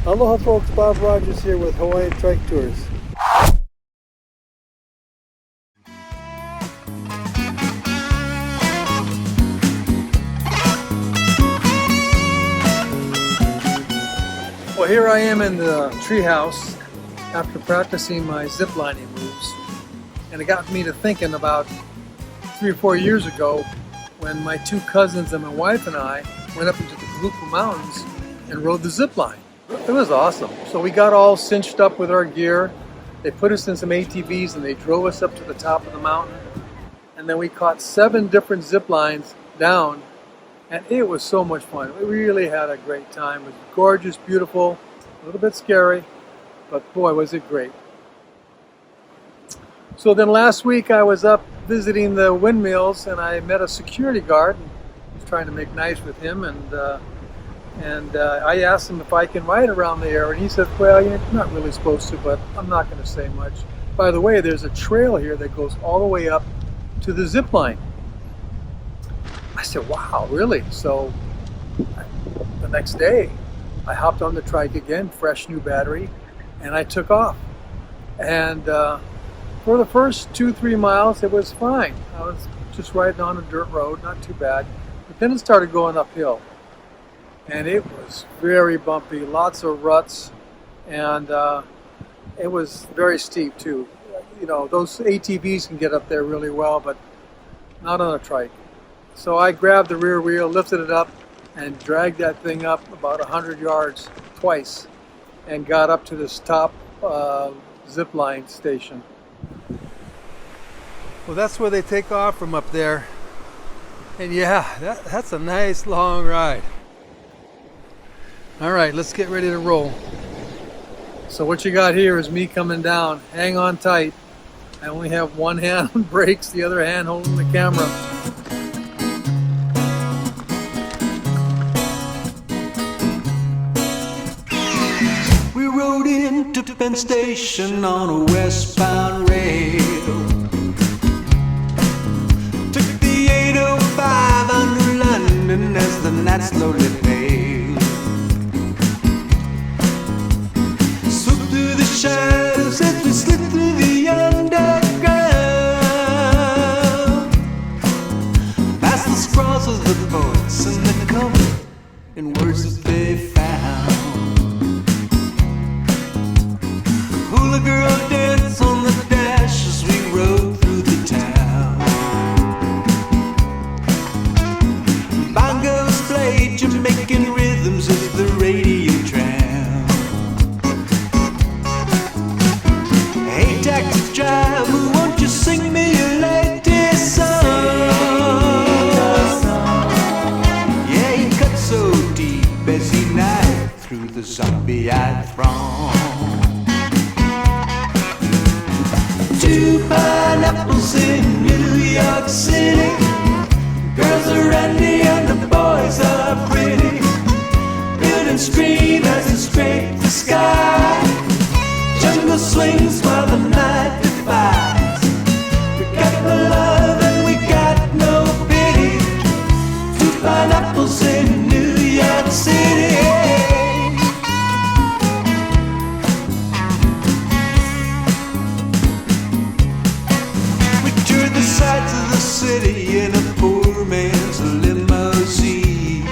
Aloha folks, Bob Rogers here with Hawaiian Trike Tours. Well, here I am in the treehouse after practicing my ziplining moves, and it got me to thinking about 3 or 4 years ago when my 2 cousins and my wife and I went up into the Kahuku Mountains and rode the zip line. It was awesome. So we got all cinched up with our gear. They put us in some ATVs and they drove us up to the top of the mountain. And then we caught 7 different zip lines down, and it was so much fun. We really had a great time. It was gorgeous, beautiful, a little bit scary, but boy, was it great. So then last week I was up visiting the windmills and I met a security guard. I was trying to make nice with him, and I asked him if I can ride around the area, and he said, well, you're not really supposed to, but I'm not going to say much. By the way, there's a trail here that goes all the way up to the zip line. I said, wow, really? So the next day, I hopped on the trike again, fresh new battery, and I took off. And for the first 2-3 miles, it was fine. I was just riding on a dirt road, not too bad. But then it started going uphill. And it was very bumpy, lots of ruts, and it was very steep too. You know, those ATVs can get up there really well, but not on a trike. So I grabbed the rear wheel, lifted it up, and dragged that thing up about 100 yards twice, and got up to this top zip line station. Well, that's where they take off from up there. And yeah, that's a nice long ride. All right, let's get ready to roll. So what you got here is me coming down. Hang on tight. I only have one hand on brakes, the other hand holding the camera. We rode into Penn Station on a westbound rail. Took the 805 under London as the night slowly paled. Shadows as we slid through the underground, past the scrawls of the poets and the cover in words that they found. Hula girl dance on the dash as we rode through the town. Bongos played Jamaican rhythms as the radio drowned. Taxi driver, won't you sing me your latest song? Yeah, he cut so deep as he knifed through the zombie-eyed throng. 2 pineapples in New York City. Girls are randy and the boys are pretty. Build and scream as they scrape the sky. Jungle swings while the night defies. We got no love and we got no pity. 2 pineapples in New York City. We toured the sights of the city in a poor man's limousine.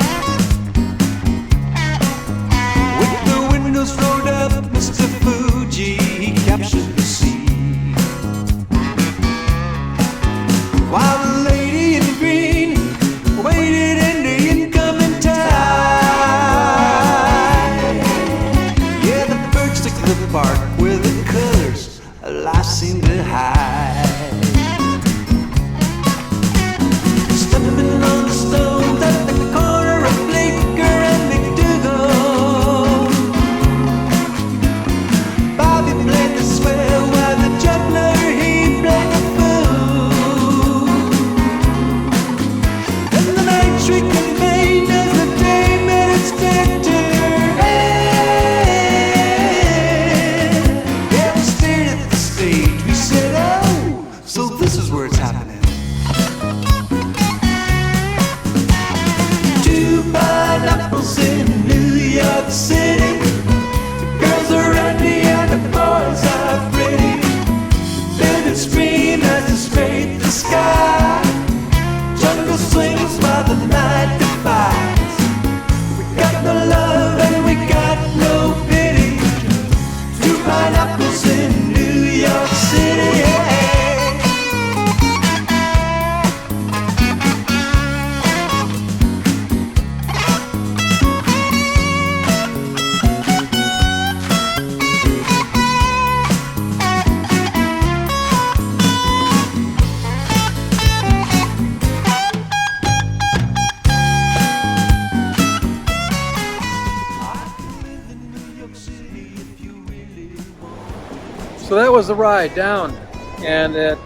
So that was the ride down, and it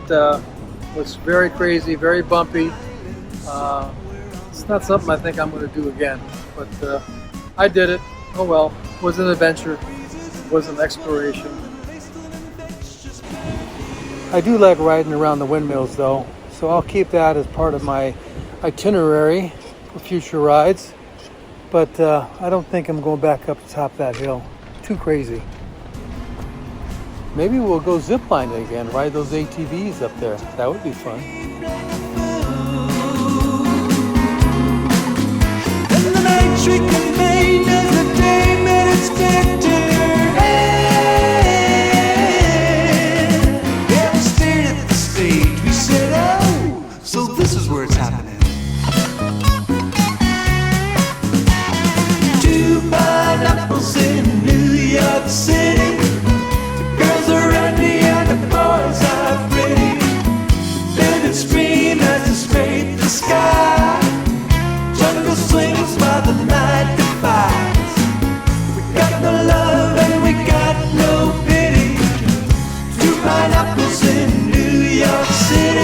was very crazy, very bumpy. It's not something I think I'm going to do again, but I did it. Oh well, it was an adventure, it was an exploration. I do like riding around the windmills though, so I'll keep that as part of my itinerary for future rides. But I don't think I'm going back up the top of that hill. Too crazy. Maybe we'll go ziplining again, ride those ATVs up there. That would be fun. And the night Triking made as the day met its victor. Yeah, we stared at the stage. We said, oh, so this is where it's happening. 2 pineapples in New York City. The girls are randy and the boys are pretty. Build and scream as they scrape the sky. Jungle swings while the night defies. We got no love and we got no pity. 2 pineapples in New York City.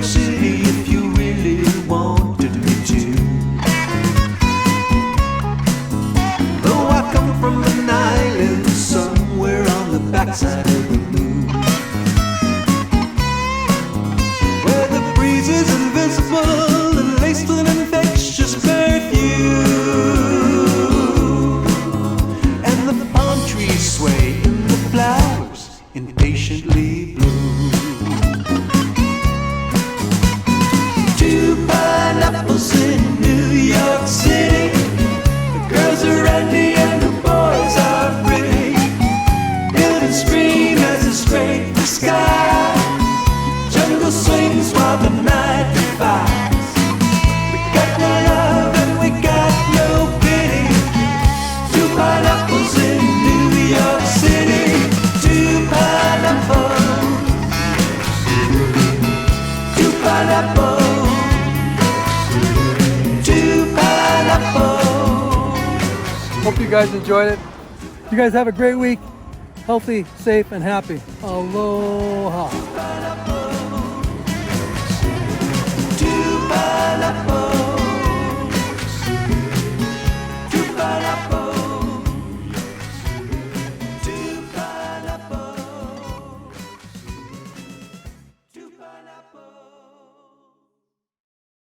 City if you really wanted me to. Though I come from an island somewhere on the backside of the moon, where the breeze is invisible and laced with an infectious perfume, and the palm trees sway and the flowers impatiently bloom. 2 pineapples in New York City. The girls are randy and the boys are pretty. Build and scream as they scrape the sky. Jungle swings while the night defies. We got no love and we got no pity. 2 pineapples in New York City. 2 pineapples. 2 pineapples. Hope you guys enjoyed it. You guys have a great week. Healthy, safe, and happy. Aloha.